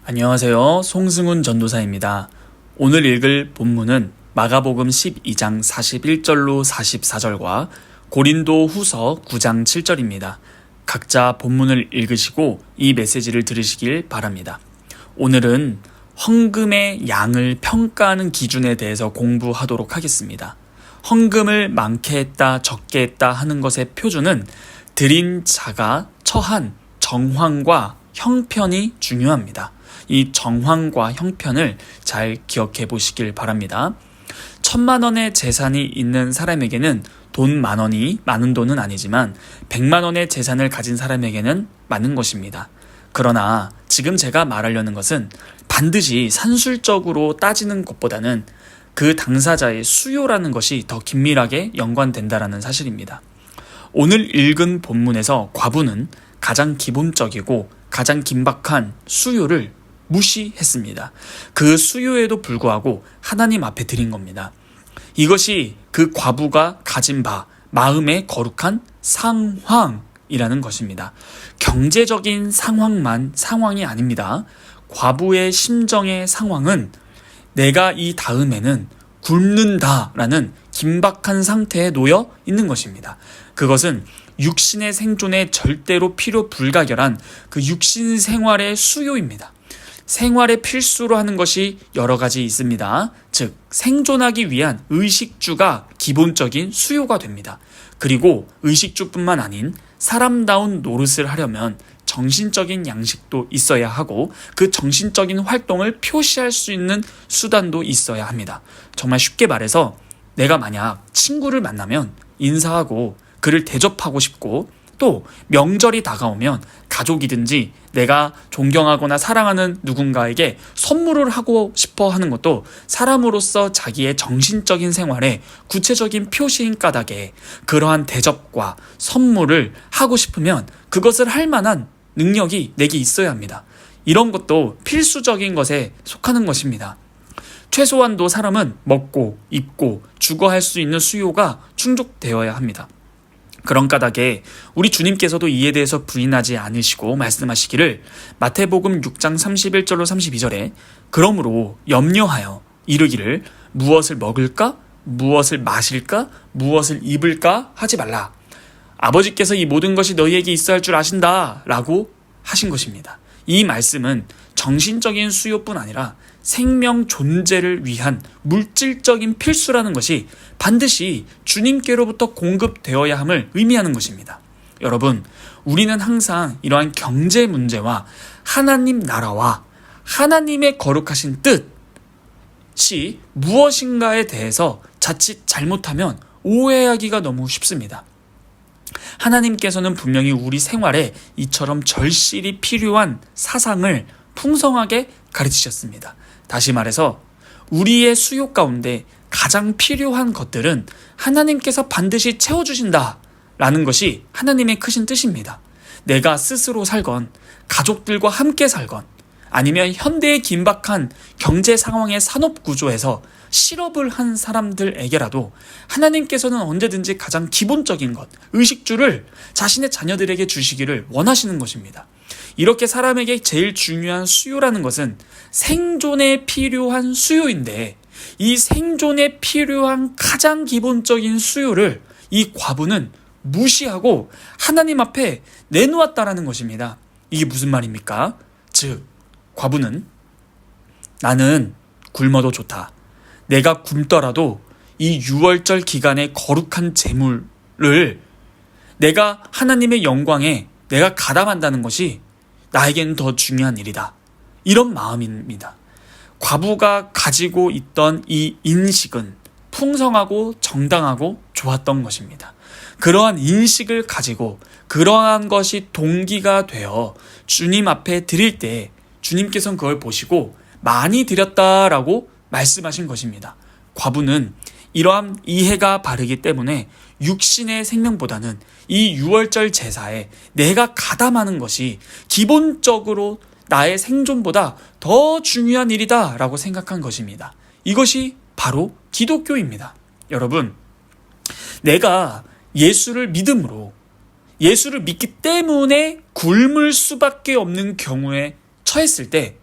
안녕하세요. 송승훈 전도사입니다. 오늘 읽을 본문은 마가복음 12장 41절로 44절과 고린도 후서 9장 7절입니다. 각자 본문을 읽으시고 이 메시지를 들으시길 바랍니다. 오늘은 헌금의 양을 평가하는 기준에 대해서 공부하도록 하겠습니다. 헌금을 많게 했다, 적게 했다 하는 것의 표준은 드린 자가 처한 정황과 형편이 중요합니다. 이 정황과 형편을 잘 기억해 보시길 바랍니다. 1,000만 원의 재산이 있는 사람에게는 돈 10,000원이 많은 돈은 아니지만 100만 원의 재산을 가진 사람에게는 많은 것입니다. 그러나 지금 제가 말하려는 것은 반드시 산술적으로 따지는 것보다는 그 당사자의 수요라는 것이 더 긴밀하게 연관된다는 사실입니다. 오늘 읽은 본문에서 과부는 가장 기본적이고 가장 긴박한 수요를 무시했습니다. 그 수요에도 불구하고 하나님 앞에 드린 겁니다. 이것이 그 과부가 가진 바, 마음의 거룩한 상황이라는 것입니다. 경제적인 상황이 아닙니다. 과부의 심정의 상황은 내가 이 다음에는 굶는다라는 긴박한 상태에 놓여 있는 것입니다. 그것은 육신의 생존에 절대로 필요 불가결한 그 육신 생활의 수요입니다. 생활의 필수로 하는 것이 여러 가지 있습니다. 즉, 생존하기 위한 의식주가 기본적인 수요가 됩니다. 그리고 의식주뿐만 아닌 사람다운 노릇을 하려면 정신적인 양식도 있어야 하고 그 정신적인 활동을 표시할 수 있는 수단도 있어야 합니다. 정말 쉽게 말해서 내가 만약 친구를 만나면 인사하고 그를 대접하고 싶고 또 명절이 다가오면 가족이든지 내가 존경하거나 사랑하는 누군가에게 선물을 하고 싶어 하는 것도 사람으로서 자기의 정신적인 생활에 구체적인 표시인 까닭에 그러한 대접과 선물을 하고 싶으면 그것을 할 만한 능력이 내게 있어야 합니다. 이런 것도 필수적인 것에 속하는 것입니다. 최소한도 사람은 먹고 입고 주거 할 수 있는 수요가 충족되어야 합니다. 그런 까닭에 우리 주님께서도 이에 대해서 부인하지 않으시고 말씀하시기를 마태복음 6장 31절로 32절에 그러므로 염려하여 이르기를 무엇을 먹을까? 무엇을 마실까? 무엇을 입을까? 하지 말라. 아버지께서 이 모든 것이 너희에게 있어야 할 줄 아신다 라고 하신 것입니다. 이 말씀은 정신적인 수요뿐 아니라 생명 존재를 위한 물질적인 필수라는 것이 반드시 주님께로부터 공급되어야 함을 의미하는 것입니다. 여러분, 우리는 항상 이러한 경제 문제와 하나님 나라와 하나님의 거룩하신 뜻이 무엇인가에 대해서 자칫 잘못하면 오해하기가 너무 쉽습니다. 하나님께서는 분명히 우리 생활에 이처럼 절실히 필요한 사상을 풍성하게 가르치셨습니다. 다시 말해서 우리의 수요 가운데 가장 필요한 것들은 하나님께서 반드시 채워주신다라는 것이 하나님의 크신 뜻입니다. 내가 스스로 살건 가족들과 함께 살건 아니면 현대의 긴박한 경제 상황의 산업 구조에서 실업을 한 사람들에게라도 하나님께서는 언제든지 가장 기본적인 것, 의식주를 자신의 자녀들에게 주시기를 원하시는 것입니다. 이렇게 사람에게 제일 중요한 수요라는 것은 생존에 필요한 수요인데 이 생존에 필요한 가장 기본적인 수요를 이 과부는 무시하고 하나님 앞에 내놓았다라는 것입니다. 이게 무슨 말입니까? 즉, 과부는 나는 굶어도 좋다. 내가 굶더라도 이 유월절 기간의 거룩한 제물을 내가 하나님의 영광에 내가 가담한다는 것이 나에게는 더 중요한 일이다. 이런 마음입니다. 과부가 가지고 있던 이 인식은 풍성하고 정당하고 좋았던 것입니다. 그러한 인식을 가지고 그러한 것이 동기가 되어 주님 앞에 드릴 때 주님께서는 그걸 보시고 많이 드렸다라고 말씀하신 것입니다. 과부는 이러한 이해가 바르기 때문에 육신의 생명보다는 이 유월절 제사에 내가 가담하는 것이 기본적으로 나의 생존보다 더 중요한 일이다 라고 생각한 것입니다. 이것이 바로 기독교입니다. 여러분, 내가 예수를 믿음으로 예수를 믿기 때문에 굶을 수밖에 없는 경우에 처했을 때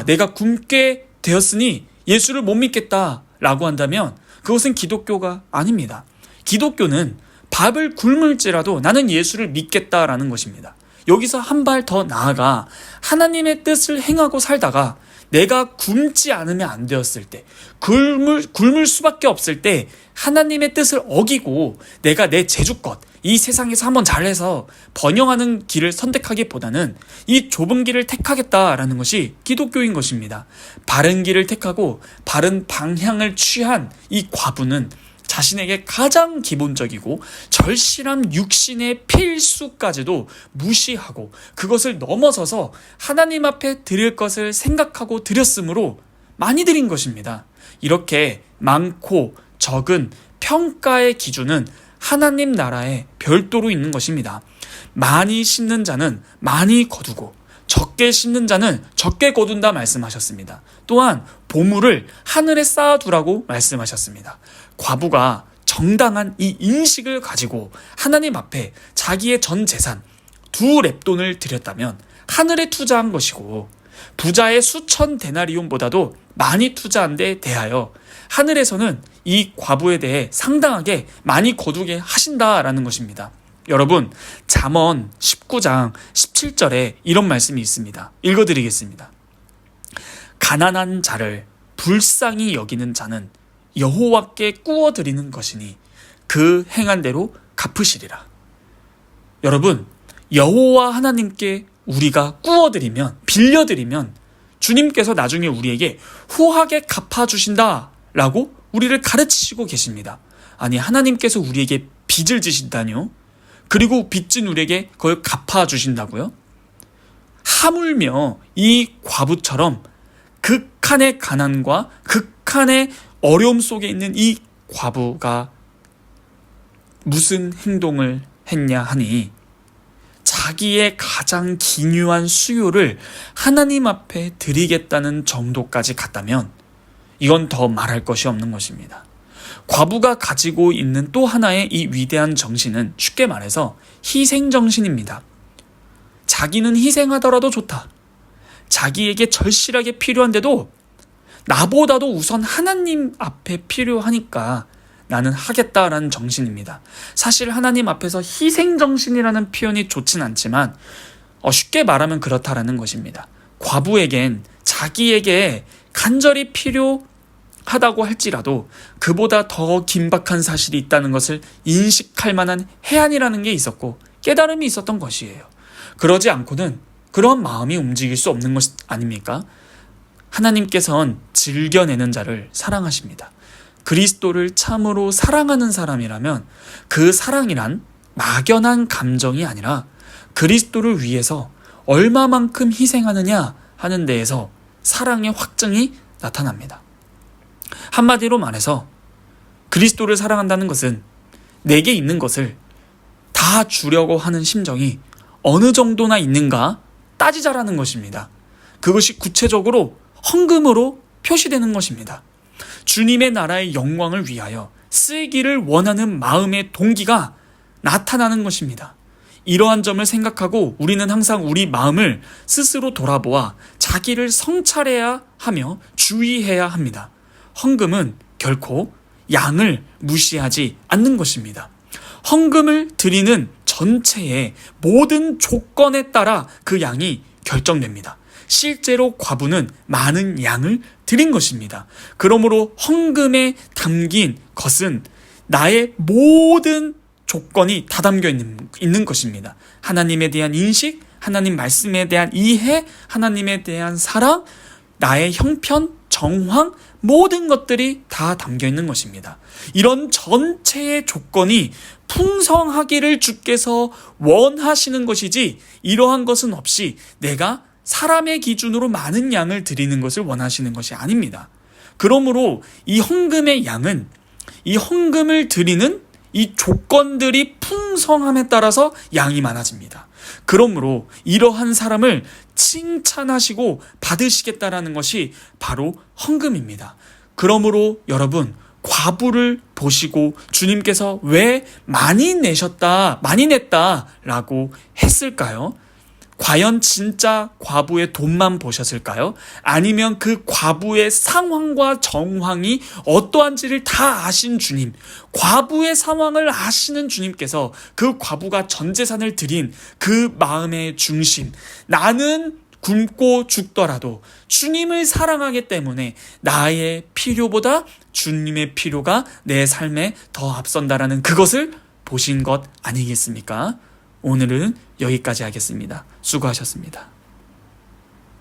내가 굶게 되었으니 예수를 못 믿겠다라고 한다면 그것은 기독교가 아닙니다. 기독교는 밥을 굶을지라도 나는 예수를 믿겠다라는 것입니다. 여기서 한 발 더 나아가 하나님의 뜻을 행하고 살다가 내가 굶지 않으면 안 되었을 때, 굶을 수밖에 없을 때 하나님의 뜻을 어기고 내가 내 제주껏 이 세상에서 한번 잘해서 번영하는 길을 선택하기보다는 이 좁은 길을 택하겠다라는 것이 기독교인 것입니다. 바른 길을 택하고 바른 방향을 취한 이 과부는 자신에게 가장 기본적이고 절실한 육신의 필수까지도 무시하고 그것을 넘어서서 하나님 앞에 드릴 것을 생각하고 드렸으므로 많이 드린 것입니다. 이렇게 많고 적은 평가의 기준은 하나님 나라에 별도로 있는 것입니다. 많이 심는 자는 많이 거두고 적게 심는 자는 적게 거둔다 말씀하셨습니다. 또한 보물을 하늘에 쌓아두라고 말씀하셨습니다. 과부가 정당한 이 인식을 가지고 하나님 앞에 자기의 전 재산 2렙돈을 드렸다면 하늘에 투자한 것이고, 부자의 수천 데나리온보다도 많이 투자한 데 대하여 하늘에서는 이 과부에 대해 상당하게 많이 거두게 하신다라는 것입니다. 여러분, 잠언 19장 17절에 이런 말씀이 있습니다. 읽어드리겠습니다. 가난한 자를 불쌍히 여기는 자는 여호와께 꾸어드리는 것이니 그 행한 대로 갚으시리라. 여러분, 여호와 하나님께 우리가 꾸어드리면, 빌려드리면 주님께서 나중에 우리에게 후하게 갚아주신다라고 우리를 가르치시고 계십니다. 아니, 하나님께서 우리에게 빚을 지신다뇨? 그리고 빚진 우리에게 그걸 갚아주신다고요? 하물며 이 과부처럼 극한의 가난과 극한의 어려움 속에 있는 이 과부가 무슨 행동을 했냐 하니, 자기의 가장 기묘한 수요를 하나님 앞에 드리겠다는 정도까지 갔다면 이건 더 말할 것이 없는 것입니다. 과부가 가지고 있는 또 하나의 이 위대한 정신은 쉽게 말해서 희생정신입니다. 자기는 희생하더라도 좋다. 자기에게 절실하게 필요한데도 나보다도 우선 하나님 앞에 필요하니까 나는 하겠다라는 정신입니다. 사실 하나님 앞에서 희생정신이라는 표현이 좋진 않지만 쉽게 말하면 그렇다라는 것입니다. 과부에겐 자기에게 간절히 필요하다고 할지라도 그보다 더 긴박한 사실이 있다는 것을 인식할 만한 해안이라는 게 있었고 깨달음이 있었던 것이에요. 그러지 않고는 그런 마음이 움직일 수 없는 것 아닙니까? 하나님께서는 즐겨내는 자를 사랑하십니다. 그리스도를 참으로 사랑하는 사람이라면 그 사랑이란 막연한 감정이 아니라 그리스도를 위해서 얼마만큼 희생하느냐 하는 데에서 사랑의 확증이 나타납니다. 한마디로 말해서 그리스도를 사랑한다는 것은 내게 있는 것을 다 주려고 하는 심정이 어느 정도나 있는가 따지자라는 것입니다. 그것이 구체적으로 헌금으로 표시되는 것입니다. 주님의 나라의 영광을 위하여 쓰기를 원하는 마음의 동기가 나타나는 것입니다. 이러한 점을 생각하고 우리는 항상 우리 마음을 스스로 돌아보아 자기를 성찰해야 하며 주의해야 합니다. 헌금은 결코 양을 무시하지 않는 것입니다. 헌금을 드리는 전체의 모든 조건에 따라 그 양이 결정됩니다. 실제로 과부는 많은 양을 드린 것입니다. 그러므로 헌금에 담긴 것은 나의 모든 조건이 다 담겨 있는 것입니다. 하나님에 대한 인식, 하나님 말씀에 대한 이해, 하나님에 대한 사랑, 나의 형편, 정황, 모든 것들이 다 담겨 있는 것입니다. 이런 전체의 조건이 풍성하기를 주께서 원하시는 것이지 이러한 것은 없이 내가 사람의 기준으로 많은 양을 드리는 것을 원하시는 것이 아닙니다. 그러므로 이 헌금의 양은 이 헌금을 드리는 이 조건들이 풍성함에 따라서 양이 많아집니다. 그러므로 이러한 사람을 칭찬하시고 받으시겠다라는 것이 바로 헌금입니다. 그러므로 여러분, 과부를 보시고 주님께서 왜 많이 냈다라고 했을까요? 과연 진짜 과부의 돈만 보셨을까요? 아니면 그 과부의 상황과 정황이 어떠한지를 다 아신 주님, 과부의 상황을 아시는 주님께서 그 과부가 전 재산을 드린 그 마음의 중심, 나는 굶고 죽더라도 주님을 사랑하기 때문에 나의 필요보다 주님의 필요가 내 삶에 더 앞선다라는 그것을 보신 것 아니겠습니까? 오늘은 여기까지 하겠습니다. 수고하셨습니다.